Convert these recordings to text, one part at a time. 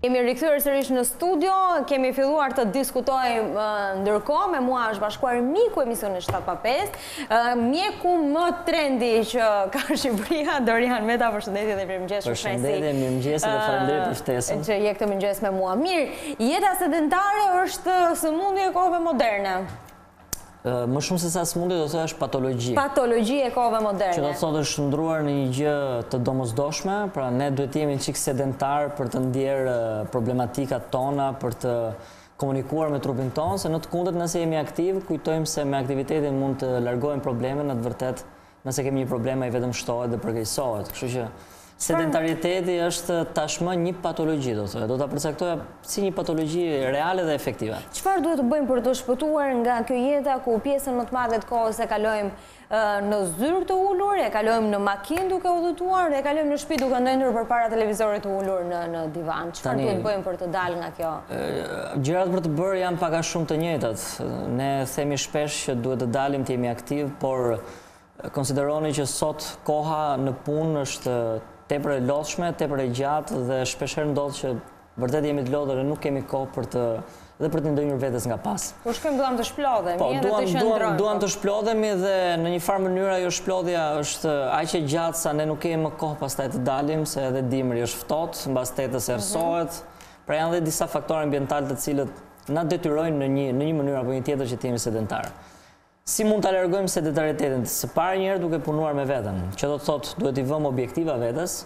Kemi rikthyer sërish në studio, kemi filluar të diskutojmë ndërkohë, me mua është bashkuar miku emisionit 7-5, mjeku më trendi që ka Shqipëria, Dorian Meta, përshëndetje dhe mirëmëngjes. Përshëndetje, mirëmëngjes dhe faleminderit për ftesën. Që je këtë mëngjes me mua. Mirë, jeta sedentare është sëmundje e kohëve moderne. Më shumë se sa sëmundje do të thosh patologji. Patologji e kohëve moderne. Që do të thotë është ndruar në një gjë të domosdoshme, pra ne duhet jemi çik sedentar për të ndjerë problematikat tona, për të komunikuar me trupin tonë, se në të kundërt nëse jemi aktiv, kujtojmë se me aktivitetin mund të largojmë probleme, në të vërtet nëse kemi një problem ai vetëm shtohet dhe përkeqësohet. Kështu që sedentariteti është tashmë një patologji, do të ta përcaktoja si një patologji reale dhe efektive. Çfarë duhet të bëjmë për të shpëtuar nga kjo jeta ku pjesën më të madhe të kohës e kalojmë në zyrë të ulur, e kalojmë në makinë duke udhëtuar, e kalojmë në shtëpi duke ndendur përpara televizorit të ulur në divan. Çfarë duhet të bëjmë për të dalë nga kjo? Gjërat për të bërë janë pak a shumë të njëjtat. Ne themi shpesh që duhet të dalim të jemi aktiv, por konsideroni që sot koha në punë është tepër e lodhshme, tepër e gjatë dhe shpeshherë ndodh që vërtet jemi të lodhur dhe nuk kemi kohë për të ndonjëherë vetes nga pas. Po shkojmë duam të shplodhemi, po, edhe të qëndrojmë. Duam të shplodhemi dhe në një farë mënyrë ajo shplodhja është aq e gjatë sa ne nuk kemi më kohë pastaj të dalim, se edhe dimri është ftohtë, mbas tetës errësohet. Pra janë edhe disa faktorë ambientalë të cilët na detyrojnë në një mënyrë apo një tjetër që të jemi sedentar. Si mund ta largojmë sedentaritetin? Së pari njëherë duke punuar me veten, që do të thotë duhet i vëmë objektiva vetes.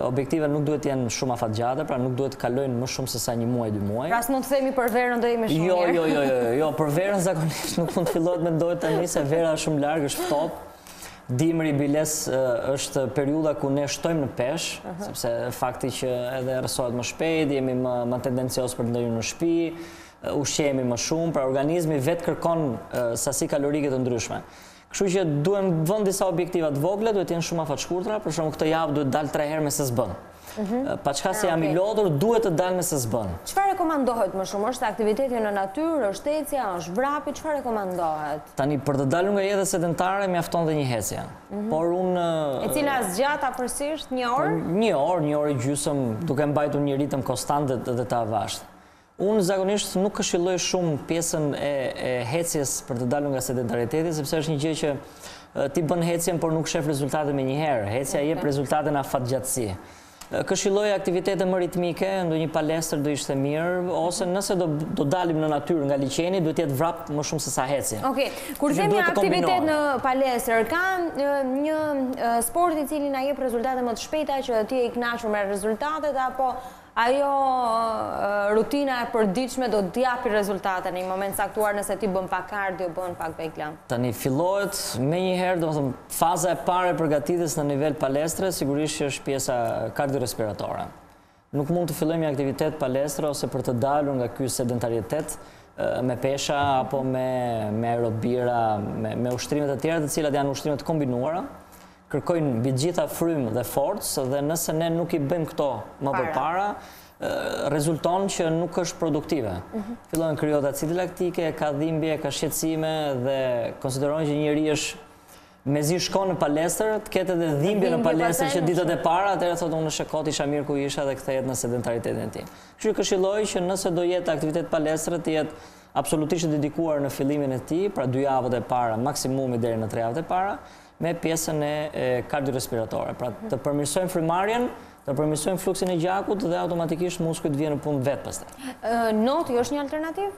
Objektiva nuk duhet të jenë shumë afatgjate, pra nuk duhet të kalojnë më shumë se sa 1 muaj, 2 muaj. Pra s'mund të themi për verën do jemi shumë mirë. Jo, për verën zakonisht nuk mund të fillohet mendohet tani se vera është shumë larg, është ftohtë. Dimri biles është periudha ku ne shtojmë në peshë, sepse fakti që edhe errësohet më shpejt, jemi më tendencios për të ndenjur në shtëpi, ushqehemi më shumë, pra organizmi vetë kërkon sasi kalorike të ndryshme. Kështu që duhem vënë disa objektiva të vogla, duhet të jenë shumë afatshkurtra, për shembull këtë javë duhet dal 3 herë me s'bën. Pa çka se jam i lodhur, duhet të dal me s'bën. Çfarë rekomandohet më shumë? Është aktiviteti në natyrë, është ecja, është vrapi, çfarë rekomandohet? Tani për të dalur nga jeta sedentare mjafton dhe një hecje. Por unë e cila zgjat afërsisht 1 orë? 1 orë, 1 orë e gjysmë, duke mbajtur një ritëm konstant dhe të avashtë. Unë zakonisht nuk këshilloj shumë pjesën e hecjes për të dalur nga sedentariteti, sepse është një gjë që ti bën hecjen por nuk shef rezultate me njëherë. Hecja jep rezultate në afatgjatësi. Këshilloj aktivitete më ritmike, ndonjë palestër do ishte mirë, ose nëse do dalim në natyrë nga liçeni, duhet të jetë vrap më shumë se sa hecje. Okej, kur themi aktivitet në palestër, ka një sport i cili na jep rezultate më të shpejta që ti je i kënaqur me rezultatet, apo ajo rutina e përditshme do të japi rezultate në një moment saktuar nëse ti bën pak kardio, bën pak vejklam? Tani fillohet menjëherë, domethënë faza e parë e përgatitjes në nivel palestre sigurisht që është pjesa kardiorespiratore. Nuk mund të fillojmë një aktivitet palestre ose për të dalur nga ky sedentaritet me pesha apo me aerobira, me ushtrime të tjera të cilat janë ushtrime të kombinuara. Kërkojnë mbi gjitha frymë dhe forcë, dhe nëse ne nuk i bëjmë këto më përpara, rezulton që nuk është produktive. Fillojnë krijohet acidi laktike, ka dhimbje, ka shqetësime dhe konsiderojnë që njëri është mezi shkon në palestër, të ketë edhe dhimbje në palestër që ditët e para, atëherë thotë unë shekot isha mirë ku isha dhe kthehet në sedentaritetin e tij. Kështu që këshilloj që nëse do jetë aktivitet palestre të jetë absolutisht dedikuar në fillimin e tij, pra 2 javët e para, maksimumi deri në 3 javët e para, me pjesën e kardiorespiratore. Pra të përmirësojmë frymarrjen, të përmirësojmë fluksin e gjakut dhe automatikisht muskujt vjen në punë vetë pastaj. Noti është një alternativë?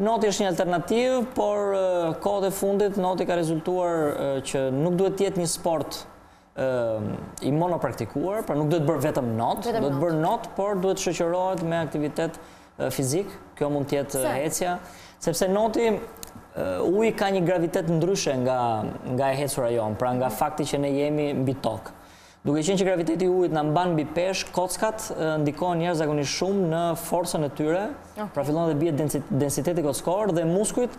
Noti është një alternativë, por kohët e fundit noti ka rezultuar që nuk duhet të jetë një sport i monopraktikuar, pra nuk duhet bërë vetëm not, duhet bërë not, por duhet shoqërohet me aktivitet fizik. Kjo mund të jetë hecja, sepse noti uji ka një gravitet ndryshe nga e hecura jon, pra nga fakti që ne jemi mbi tokë. Duke qenë që graviteti i ujit na mban mbi peshë, kockat ndikojnë njerëz zakonisht shumë në forcën e tyre, pra fillon të bie densiteti kockor dhe muskujt,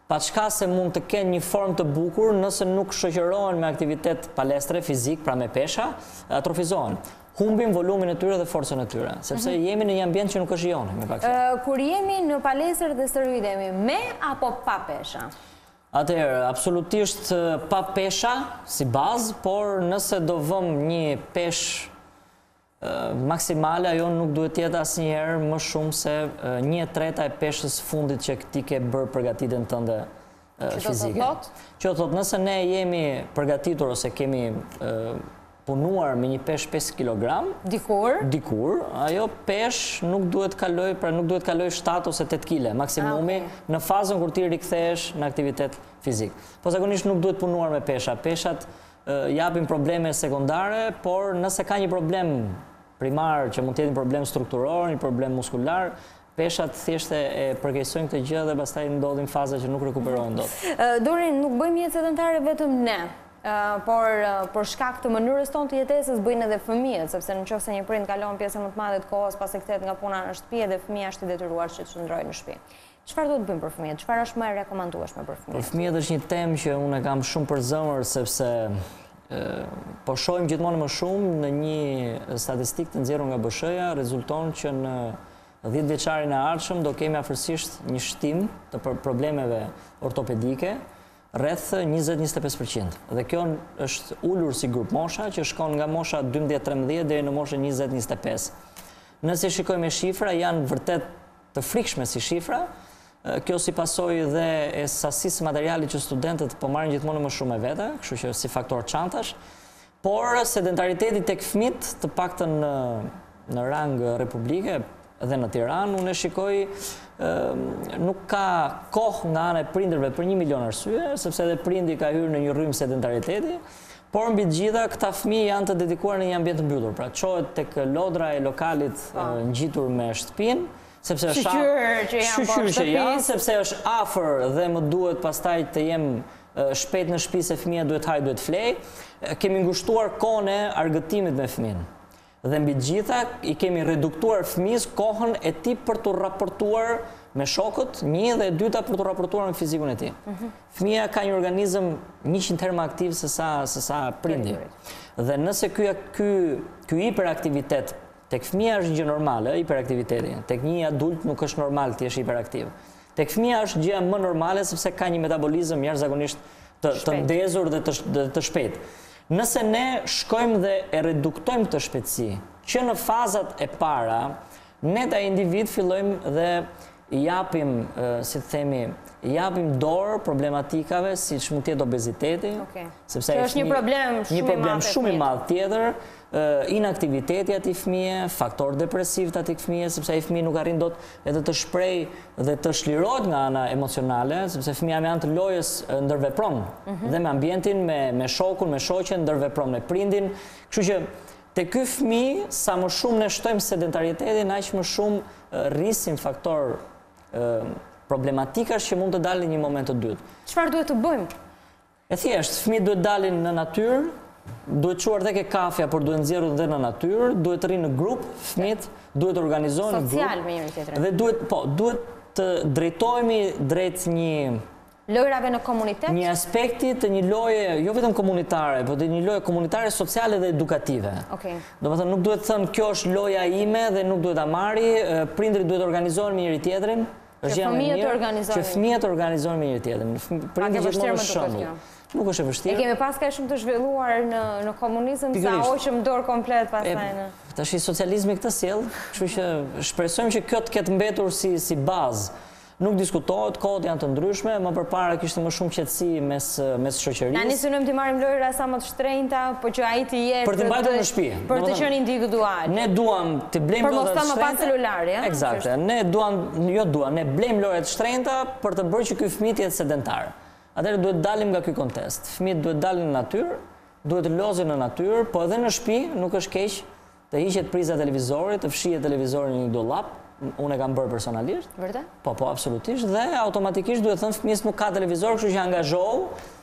pa çka se mund të kenë një formë të bukur, nëse nuk shoqërohen me aktivitet palestre fizik, pra me pesha, atrofizohen. Humbim volumin e tyre dhe forcën e tyre, sepse jemi në një ambient që nuk është joni, me pak fjalë. Kur jemi në palestër dhe stërvitemi, me apo pa pesha? Atëherë, absolutisht pa pesha si bazë, por nëse do vëm një peshë maksimale ajo nuk duhet tjetë asnjëherë më shumë se 1/3 e peshës fundit që ti ke bërë përgatitjen tënde fizike. Që do thot, nëse ne jemi përgatitur ose kemi punuar me një peshë 5 kg, dikur, ajo peshë nuk duhet kaloj, pra nuk duhet kaloj 7 ose 8 kg maksimumi në fazën kur ti rikthehesh në aktivitet fizik. Po zakonisht nuk duhet punuar me pesha. Peshat japin probleme sekundare, por nëse ka një problem primar që mund të jetë një problem strukturor, një problem muskular, peshat thjesht e përkeqësojnë këtë gjë dhe pastaj ndodhin faza që nuk rekuperohen dot. Dorin, nuk bëjmë jetë sedentare vetëm ne, por për shkak të mënyrës tonë të jetesës bëjnë edhe fëmijët, sepse nëse një prind kalon pjesën më të madhe të kohës pas e kthehet nga puna në shtëpi dhe fëmia është i detyruar që të qëndrojë në shtëpi. Çfarë duhet bëjmë për fëmijët? Çfarë është më e rekomandueshme për fëmijët? Për fëmijët është një temë që unë e kam shumë për zemër sepse po shohim gjithmonë më shumë në një statistikë të nxjerrur nga BSH-ja, rezulton që në 10 vjeçarin e ardhshëm do kemi afërsisht një shtim të problemeve ortopedike rreth 20-25%. Dhe kjo është ulur si grup mosha që shkon nga mosha 12-13 deri në moshën 20-25. Nëse shikojmë shifra, janë vërtet të frikshme si shifra. Kjo si pasojë dhe e sasisë materialit që studentët po marrin gjithmonë më shumë me vete, kështu që si faktor çantash, por sedentariteti tek fëmijët, të paktën në rang republike dhe në Tiranë, unë e shikoj nuk ka kohë nga ana e prindërve për 1 milion arsye, sepse edhe prindi ka hyrë në një rrymë sedentariteti, por mbi të gjitha këta fëmijë janë të dedikuar në një ambient të mbyllur, pra çohet tek lodra e lokalit ngjitur me shtëpinë, sepse është sepse është afër dhe më duhet pastaj të jem shpejt në shtëpi se fëmia duhet haj, duhet flej, kemi ngushtuar kohën e argëtimit me fëmin. Dhe mbi të gjitha i kemi reduktuar fëmijës kohën e tij për të raportuar me shokët, një dhe e dyta për të raportuar me fizikun e tij. Fëmia ka një organizëm 100 herë më aktiv se sa prindi. Dhe nëse ky hiperaktivitet tek fëmia është gjë normale, hiperaktiviteti. Tek një adult nuk është normal të jesh hiperaktiv. Tek fëmia është gjë më normale sepse ka një metabolizëm jashtëzakonisht të ndezur dhe të shpejtë. Nëse ne shkojmë dhe e reduktojmë këtë shpejtësi, që në fazat e para, ne ta individ fillojmë dhe i japim, si të themi, i japim dorë problematikave siç mund të jetë obeziteti, sepse është një problem shumë i madh tjetër, inaktiviteti atij fëmije, faktor depresiv të atij fëmije, sepse ai fëmijë nuk arrin dot edhe të shprehë dhe të shlirohet nga ana emocionale, sepse fëmia me anë të lojës ndërvepron dhe me ambientin, me shokun, me shoqen ndërvepron me prindin. Kështu që te ky fëmijë sa më shumë ne shtojmë sedentaritetin, aq më shumë rrisim faktor problematikash që mund të dalin në një moment të dytë. Çfarë duhet të bëjmë? E thjesht, fëmijët duhet dalin në natyrë, duhet çuar tek kafja, por duhet nxjerrur dhe në natyrë, duhet të rinë në grup, fëmijët duhet të organizohen në grup. Social me njëri tjetrin. Dhe duhet të drejtohemi drejt një lojrave në komunitet? Një aspekti të një loje, jo vetëm komunitare, por të një loje komunitare, sociale dhe edukative. Domethënë nuk duhet thënë kjo është loja ime dhe nuk duhet ta marri, prindrit duhet të organizohen me njëri tjetrin. Që fëmijët të organizohen me njëri tjetrin. Prindi gjithmonë është shembull. Nuk është e vështirë. E kemi pas kaq shumë të zhvilluar në komunizëm sa hoqëm dorë komplet pastaj në. Tash socializmi këtë sjell, kështu që shpresojmë që kjo të ketë mbetur si bazë. Nuk diskutohet, kohët janë të ndryshme, më përpara kishte më shumë qetësi mes shoqërisë. Na nisëm të marrim lojra sa më të shtrenjta, po që ai të jetë për të mbajtur në shtëpi. Për të qenë individual. Ne duam të blejmë lojra të shtrenjta. Për mos ta më pas celulari, ja? Eksakte. Ne blejmë lojra të shtrenjta për të bërë që ky fëmijë të jetë sedentar. Atëherë duhet dalim nga ky kontest. Fëmijët duhet dalin në natyrë, duhet të lozin në natyrë, po edhe në shtëpi nuk është keq të hiqet priza televizorit, të fshihet televizori në një dollap. Unë e kam bërë personalisht. Vërtet? Po, absolutisht. Dhe automatikisht duhet thënë fëmijës nuk ka televizor, kështu që angazhohu.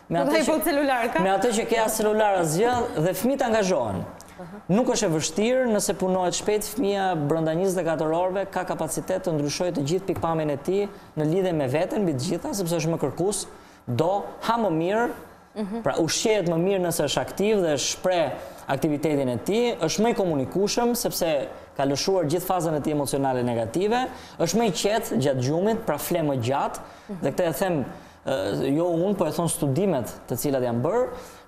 Me atë që ke as celular asgjë dhe fëmijët angazhohen. Nuk është e vështirë, nëse punohet shpejt, fëmia brenda 24 orëve ka kapacitet të ndryshojë të gjithë pikpamjen e tij në lidhje me veten mbi të gjitha, sepse është më kërkues, do ha më mirë, pra ushqehet më mirë nëse është aktiv dhe shpreh aktivitetin e tij, është më i komunikueshëm sepse ka lëshuar gjithë fazën e tij emocionale negative, është më i qetë gjatë gjumit, pra fle më gjatë, dhe këtë e them jo unë, po e thon studimet të cilat janë bërë,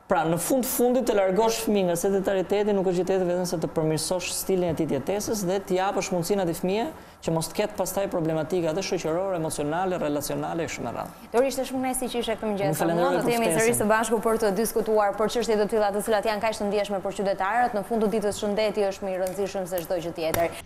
Pra, në fundit të largosh fëmijë nga sedentariteti nuk është gjeteti vetëm se të përmirësosh stilin e tij të jetesës dhe të japësh mundësinë atij fëmie që mos të ketë pastaj problematika edhe shoqërore, emocionale, relacionale e kështu me radhë. Dori, ishte shumë kënaqësi që ishe këtu mëngjes. Do të jemi sërish së bashku për të diskutuar për çështje të tilla të cilat janë kaq të ndjeshme për qytetarët. Në fund të ditës shëndeti është më i rëndësishëm se çdo gjë tjetër.